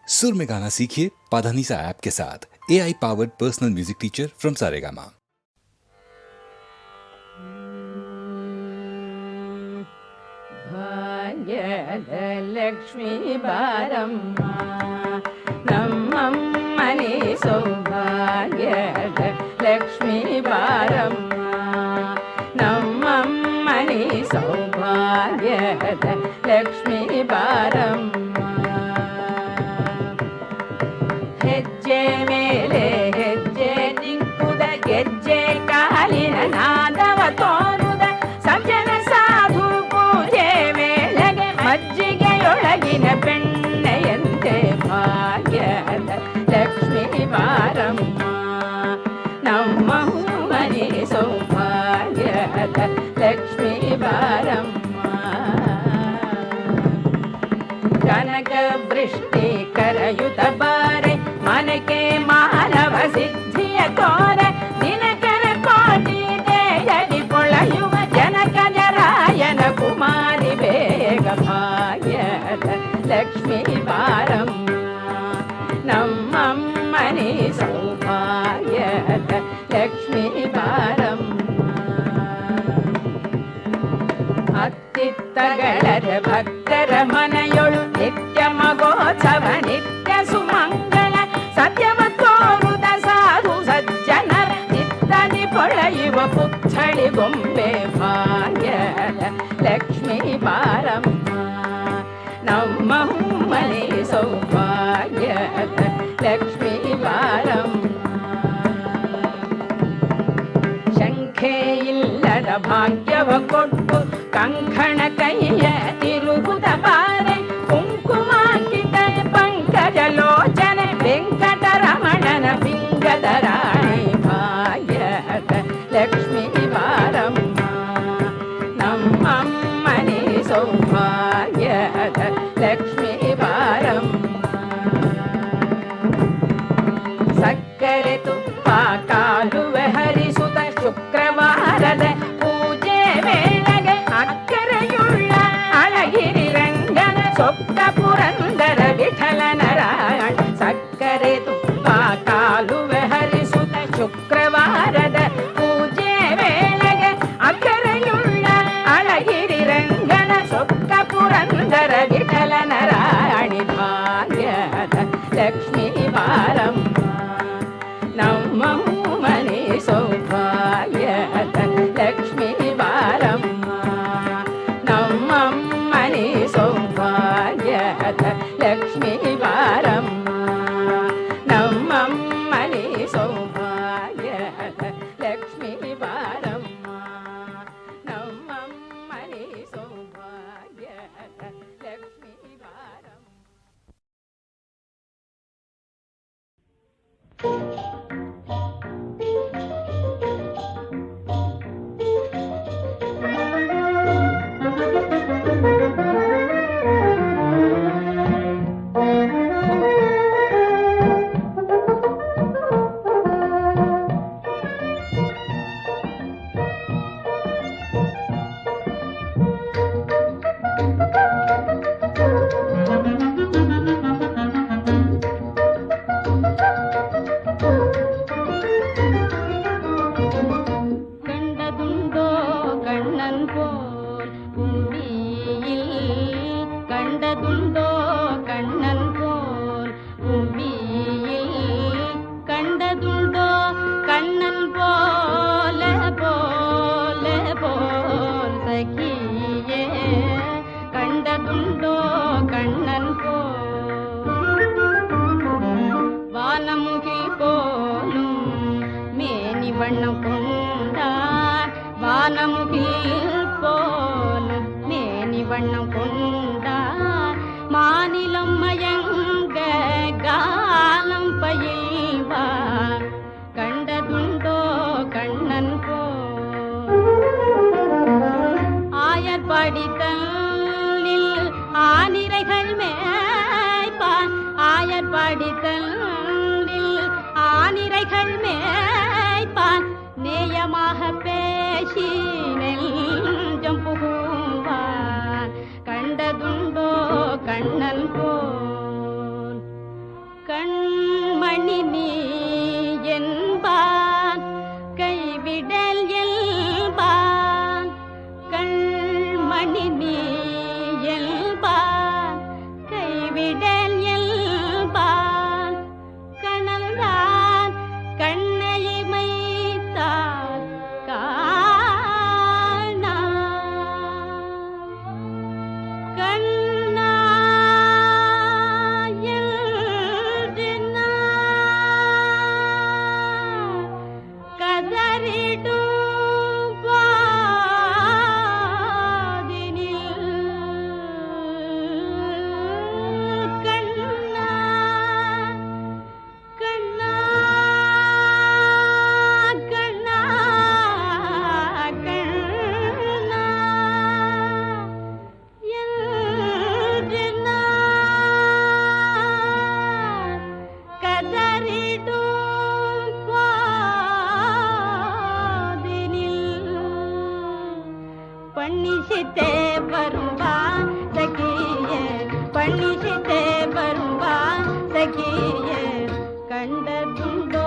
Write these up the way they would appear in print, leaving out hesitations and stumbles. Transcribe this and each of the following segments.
सुर में गाना सीखिए पाधानीसा ऐप के साथ। AI powered personal music teacher from Saregama. ಭಾಗ್ಯದಲಕ್ಷ್ಮೀ ಬಾರಮ್ಮ ನಮ್ಮಮ್ಮನೆ ಸೌಭಾಗ್ಯದ ಲಕ್ಷ್ಮೀ ಬಾರಮ್ಮ ನಮ್ಮಮ್ಮನೆ ಸೌಭಾಗ್ಯದ ಲಕ್ಷ್ಮೀ ಬಾರಮ್ಮ ಹೆಜ್ಜೆ ಮೇಲೆ ಹೆಜ್ಜೆ ದಿಕ್ಕುದ ಗೆಜ್ಜೆ ಕಾಲಿನ ನಾದವ ತೋರುದ ಸಜ್ಜನ ಸಾಧು ಪೂಜೆ ವೇಳೆಗೆ ಮಜ್ಜಿಗೆಯೊಳಗಿನ ಬೆಣ್ಣೆಯಂತೆ ಭಾಗ್ಯದ ಲಕ್ಷ್ಮೀ ಬಾರಮ್ಮ ನಮ್ಮ ಮನೆ ಸೌಭಾಗ್ಯದ ಲಕ್ಷ್ಮೀ ಬಾರಮ್ಮ ಕನಕ ವೃಷ್ಟಿ ಕರಯುತ ಬಾರೆ ಮನಕೆ ಮಾನವ ಸಿದ್ಧಿಯ ತೋರ ದಿನಕರ ಕೋಟಿ ದೇಯದಿ ಪೊಳೆಯುವ ಜನಕ ಜರಾಯನ ಕುಮಾರಿ ಬೇಗ ಭಾಗ್ಯದ ಲಕ್ಷ್ಮೀ ಬಾರಮ್ಮ ನಮ್ಮಮ್ಮನೆ ಸೌಭಾಗ್ಯದ ಲಕ್ಷ್ಮೀ ಬಾರಮ್ಮ ಅತ್ತಿತ್ತಗಳರ ಭಕ್ತರ ಮನೆಯೊಳು ನಿತ್ಯ ಮಗೋತ್ಸವ ನಿತ್ಯ ಸುಮಂಗಳ ಸತ್ಯವ ತೋರುದ ಸಾಧು ಸಜ್ಜನರ ಚಿತ್ತದಿ ಪೊಳೆಯುವ ಪುತ್ಥಳಿ ಗೊಂಬೆ ಭಾಗ್ಯದ ಲಕ್ಷ್ಮೀ ಬಾರಮ್ಮ ನಮ್ಮ ಮನೆ ಸೌಭಾಗ್ಯದ ಲಕ್ಷ್ಮೀ ಬಾರಮ್ಮ ಶಂಖೆ ಇಲ್ಲದ ಭಾಗ್ಯವ ಕೊಟ್ಟು ಕಂಕಣ ಕೈಯ ತಿರುಗುದ ಬಾರೆ ಕುಂಕುಮಾಂಕಿತ ಪಂಕಜ ಲೋಚನೆ ವೆಂಕಟರಮಣನ ಪಿಂಗದ ರಾಣಿ ಭಾಗ್ಯದ ಲಕ್ಷ್ಮೀ ಬಾರಮ್ಮ ನಮ್ಮಮ್ಮನೆ ಸೌಭಾಗ್ಯದ ಲಕ್ಷ್ಮೀ ಬಾರಮ್ಮ ಸಕ್ಕರೆ ತುಪ್ಪ ಕಾಲುವೆ ಹರಿಸುತ್ತ ಶುಕ್ರವಾರದ ಪೂಜೆ ವೇಳೆಗೆ ಅಕ್ಕರೆಯುಳ್ಳ ಅಳಗಿರಿ ರಂಗನ ಸೊಕ್ಕ ಪುರಂದರ ವಿಠಲ ನಾರಾಯಣ ಸಕ್ಕರೆ ತುಪ್ಪ ಕಾಲುವೆ ಹರಿಸುತ್ತ ಶುಕ್ರವಾರದ ಪೂಜೆ ವೇಳೆಗೆ ಅಕ್ಕರೆಯುಳ್ಳ ಅಳಗಿರಿ ರಂಗನ ಸೊಕ್ಕ ಪುರಂದರ ವಿಠಲ ನಾರಾಯಣಿ ಭಾಗ್ಯದ ಲಕ್ಷ್ಮೀ ಬಾರಮ್ಮ ನಮ್ಮ ಮನೆ ಸೌಭಾಗ್ಯದ ಲಕ್ಷ್ಮೀ ಬಾರಮ್ಮ ನಮ್ಮಮ್ಮನೆ ಸೌಭಾಗ್ಯದ ಲಕ್ಷ್ಮೀ ಬಾರಮ್ಮ ನಮ್ಮಮ್ಮನೆ ಸೌಭಾಗ್ಯದ ಲಕ್ಷ್ಮೀ ಬಾರಮ್ಮ ನಮ್ಮಮ್ಮನೆ ಸೌಭಾಗ್ಯದ ಲಕ್ಷ್ಮೀ ಬಾರಮ್ಮ. ஆனிரைகள் மேய்ப்பான் நேயமாக பேசி நெஞ்சம் புகுவான் கண்டதுண்டோ கண்ணன் போல் பண்ணிசித்தே வரும்பா சகியே பண்ணிசித்தே வரும்பா சகியே கண்டதுண்டோ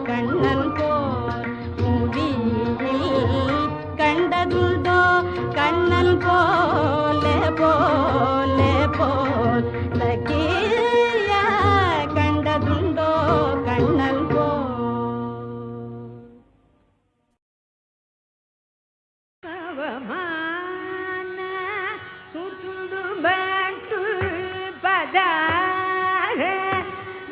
கண்ணன் போல் மூவியில் கண்டதுண்டோ கண்ணன் போலே போலே போல் சகிய கண்டதுண்டோ கண்ணன் போல் ಪವಮಾನ ಸುತ್ತುಡು ಬಂತು ಪದಾರ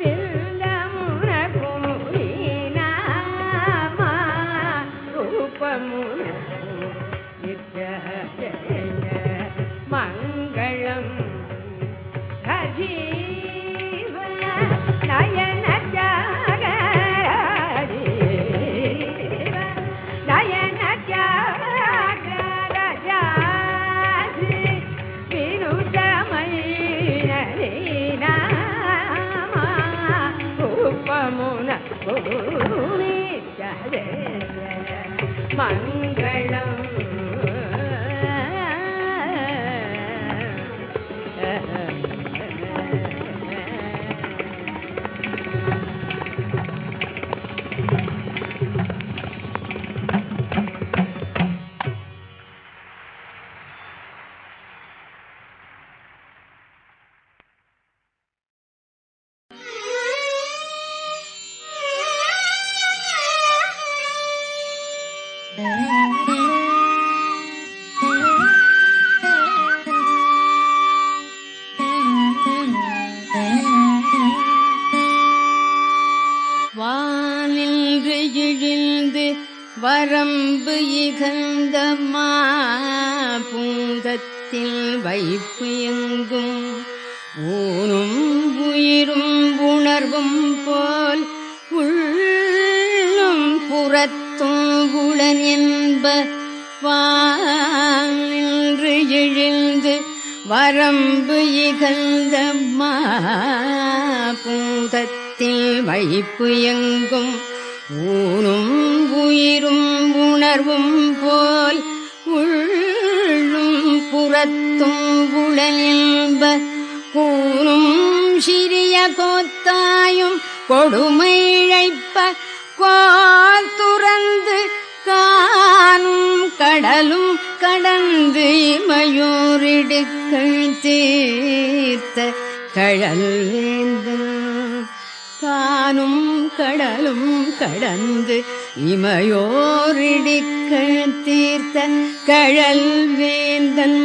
ವಿಲ್ಲಮುನ ಕುಮೀನಾಮ ರೂಪಮುನ ನಿತ್ಯ ಜಯ ಮಂಗಳಂ ಹಜೀವ ನಯನ ಜಾಗ ನಯನ ಜಾಗ ಮಂಗಳಂ வானின்று இழிந்து வரம்பு இகழ்ந்த பூதத்தில் வைப்பு எங்கும் ஊனும் உயிரும் உணர்வும் போல் உள்ளும் புறத்தும் உளன் என்ப வானின்று இழிந்து வரம்பு இகழ்ந்த பூதத்தில் வைப்பு எங்கும் ஊனும் உயிரும் உணர்வும் போல் உள்ளும் புறத்தும் உளன் என்ப கூனும் சிறிய கோத்தாயும் கொடுமை இழைப்ப கோல் துறந்து காணும் கடலும் கடந்து இமையோரிடுக்கள் தீர்த்த கழல் வேந்தன் காணும் கடலும் கடந்து இமையோரிடுக்கள் தீர்த்த கழல் வேந்தன்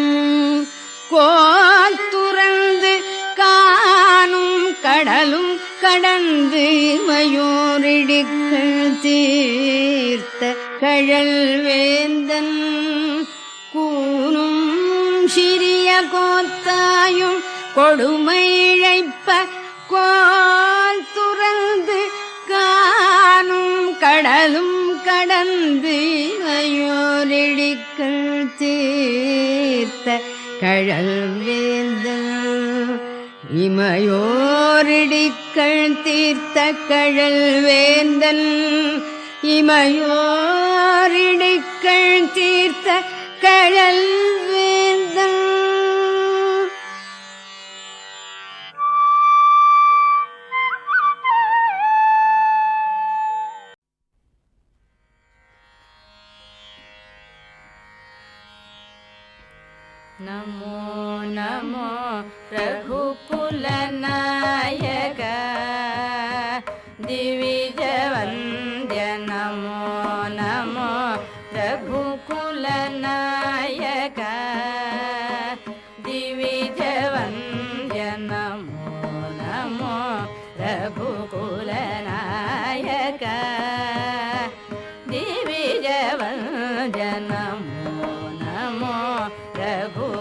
கோல் துறந்து காணும் கடலும் கடந்து இமையோரிடுக்கள் தீர்த்த கழல் வேந்தன் கூனும் சிறிய கோத்தாயும் கொடுமை இழைப்ப கோல் துறந்து காணும் கடலும் கடந்து இமையோரிடுக்கள் தீர்த்த கழல் வேந்தன் இமையோரிடுக்கள் தீர்த்த கழல் வேந்தன் இமையோரிடுக்கள் தீர்த்த கழல் வேந்தன் नमो नमो रघुकुलनायक दिविजवन्द्य नमो नमो रघुकुलनायक दिविजवन्द्य नमो नमो रघुकुलनायक दिविजवन्द्य नमो नमो रघुकुलनायक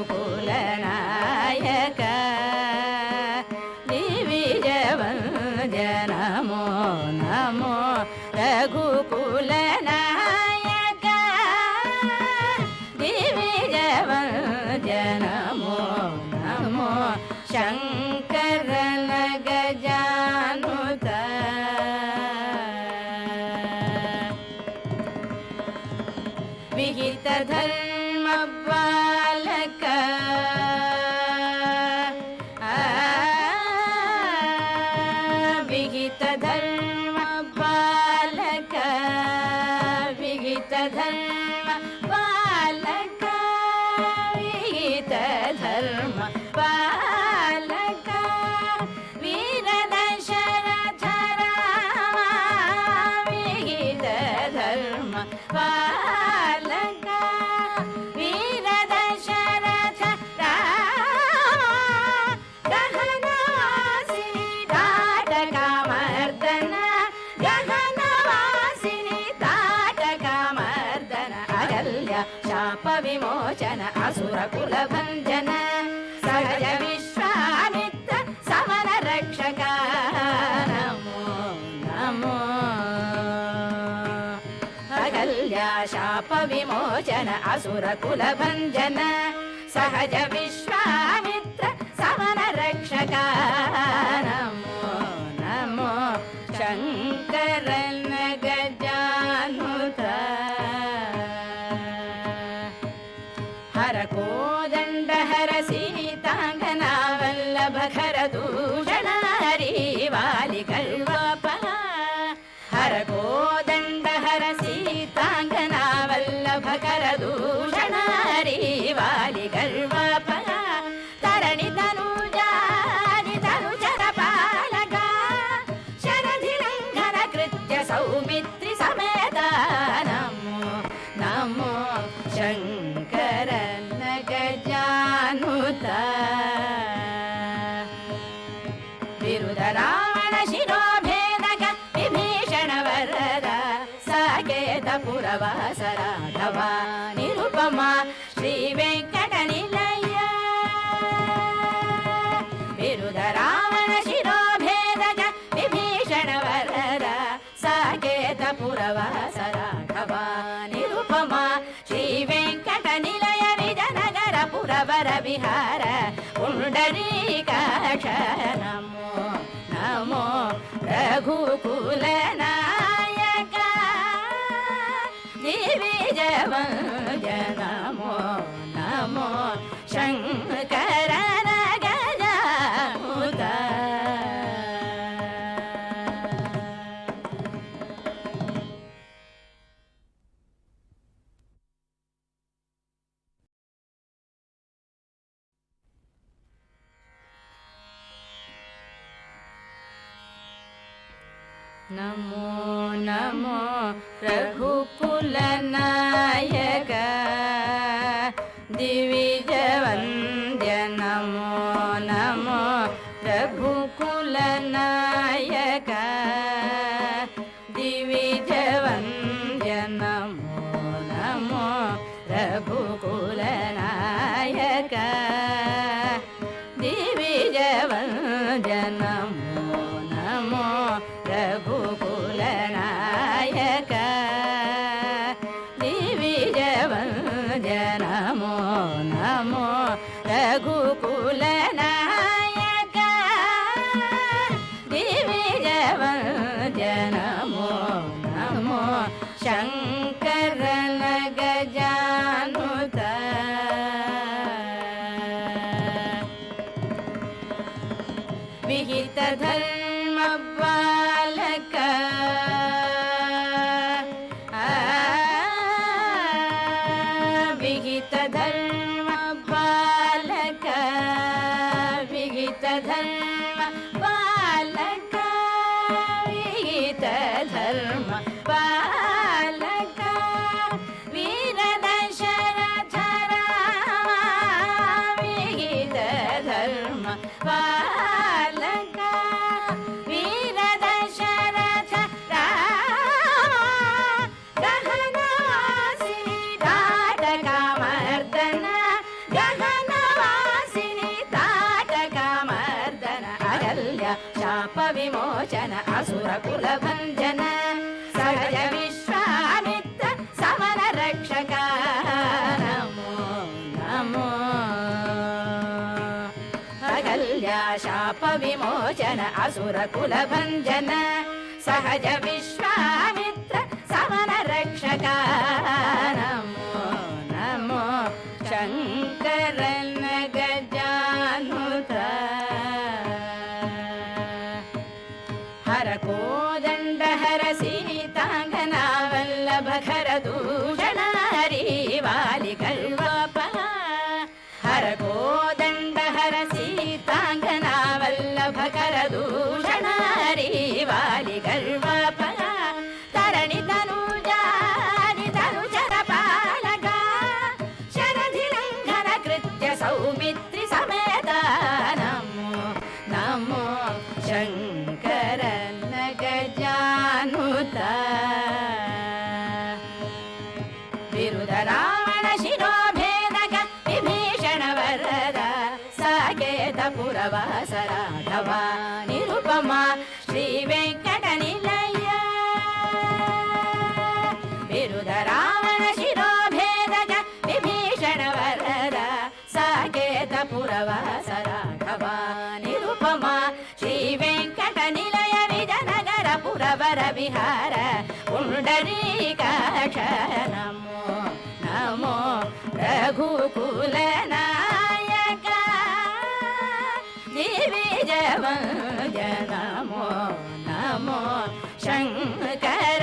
दिविजवन्द्य नमो नमो रघुकुलनायक दिविजवन्द्य नमो नमो शङ्करन गजानुत विहित धर्म बाल विमोचन असुर कुल भञ्जन सहज विश्वामित्र समन रक्षक नमो नमो अगल्या शाप विमोचन असुर कुल भञ्जन सहज विश्वामित्र समन रक्षक नमो नमो शङ्करन गजानुत हर कोदण्ड हर सीताङ्गना वल्लभ खर दूषण हरि वालि कल्वाप हर कोदण्ड हर सीताङ्गना वल्लभ खर दूषण हरि वालि कल्वाप तरणि तनुजानि तनुचर पालक शरधिलङ्घन कृत्य सौमित्रि समेत नमो नमो शङ्करन गजानुत विरुद रावण शिरोभेदक विभीषण वरद साकेत पुरवास राघव निरुपमा श्री वेङ्कट निलय विरुद रावण शिरोभेदक विभीषण वरद साकेत पुरवास राघव निरुपमा श्री वेङ्कट निलय विजयनगर पुरवर विहार पुण्डरीकाक्ष नमो नमो रघुकुल नायक दिविजय नमो नमो शङ्करन गजानुत नमो नमो रघुकुल नायक दिविजय वन्द्य नमो नमो रघुकुल नायक दिविजय वन्द्य नमो नमो रघुकुल नायक दिविजय वन्द्य नमो नमो रघुकुल नायक दिविजय वन्द्य नमो नमो रघुकुल नायक दिविजय वन्द्य नमो नमो शङ्करन गजानुत विहित धर्म बालक विहित धर्म बालक विहित धर्म बालक विहित धर्म बालक वीर दशरथ राम विहित धर्म बालक वीर दशरथ राम गहनवासिनी ताटकामर्दन गहनवासिनी ताटकामर्दन अगल्य शाप विमोचन असुर कुल भञ्जन सहज विश्वामित्र समन रक्षक नमो नमो अगल्य शाप विमोचन असुर कुल भञ्जन सहज विश्वामित्र समन रक्षक नमो नमो शङ्करन गजानुत हर कोदण्ड हर सीताङ्गना वल्लभ खर दूषण हरि वालि कल्वाप हर कोदण्ड हर सीताङ्गना वल्लभ खर दूषण हरि वालि कल्वाप तरणि तनुजानि तनुचर पालक शरधिलङ्घन कृत्य सौमित्रि समेत नमो नमो शङ्करन गजानुत विरुद रावण शिरोभे पुरवास राघव निरुपम श्री वेंकट निलय बिरुद रावण शिरोभेदज विभीषण वरद साकेत पुरवास राघव निरुपम श्री वेंकट निलय विजयनगर पुरवर विहार पुंडरीकाक्ष नमो नमो रघुकुल नायक दिविजय नमो नमो शंकर